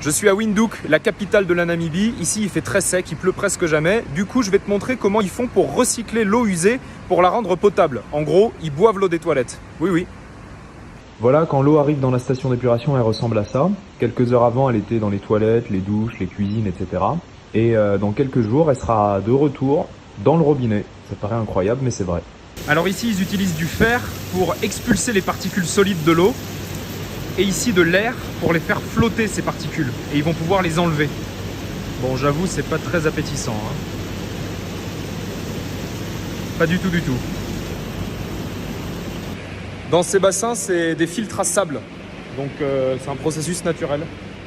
Je suis à Windhoek, la capitale de la Namibie. Ici, il fait très sec, il pleut presque jamais. Du coup, je vais te montrer comment ils font pour recycler l'eau usée pour la rendre potable. En gros, ils boivent l'eau des toilettes. Oui, oui. Voilà, quand l'eau arrive dans la station d'épuration, elle ressemble à ça. Quelques heures avant, elle était dans les toilettes, les douches, les cuisines, etc. Et dans quelques jours, elle sera de retour dans le robinet. Ça paraît incroyable, mais c'est vrai. Alors ici, ils utilisent du fer pour expulser les particules solides de l'eau. Et ici, de l'air pour les faire flotter, ces particules. Et ils vont pouvoir les enlever. Bon, j'avoue, c'est pas très appétissant, hein. Pas du tout, du tout. Dans ces bassins, c'est des filtres à sable. Donc c'est un processus naturel.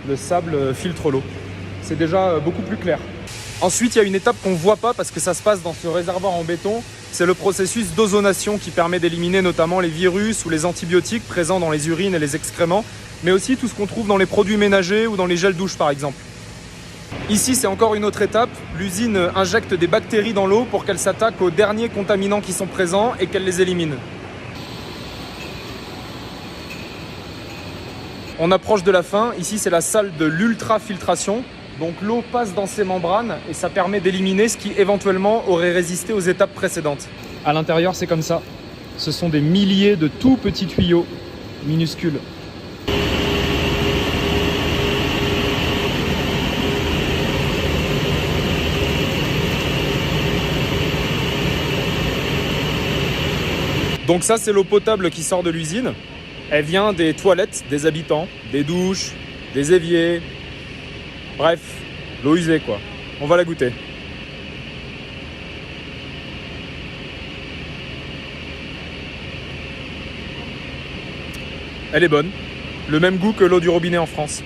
Le sable filtre l'eau. C'est déjà beaucoup plus clair. Ensuite, il y a une étape qu'on ne voit pas parce que ça se passe dans ce réservoir en béton. C'est le processus d'ozonation qui permet d'éliminer notamment les virus ou les antibiotiques présents dans les urines et les excréments, mais aussi tout ce qu'on trouve dans les produits ménagers ou dans les gels douche par exemple. Ici, c'est encore une autre étape. L'usine injecte des bactéries dans l'eau pour qu'elles s'attaquent aux derniers contaminants qui sont présents et qu'elles les éliminent. On approche de la fin. Ici, c'est la salle de l'ultrafiltration. Donc l'eau passe dans ces membranes et ça permet d'éliminer ce qui éventuellement aurait résisté aux étapes précédentes. À l'intérieur, c'est comme ça. Ce sont des milliers de tout petits tuyaux minuscules. Donc ça, c'est l'eau potable qui sort de l'usine. Elle vient des toilettes des habitants, des douches, des éviers. Bref, l'eau usée quoi. On va la goûter. Elle est bonne. Le même goût que l'eau du robinet en France.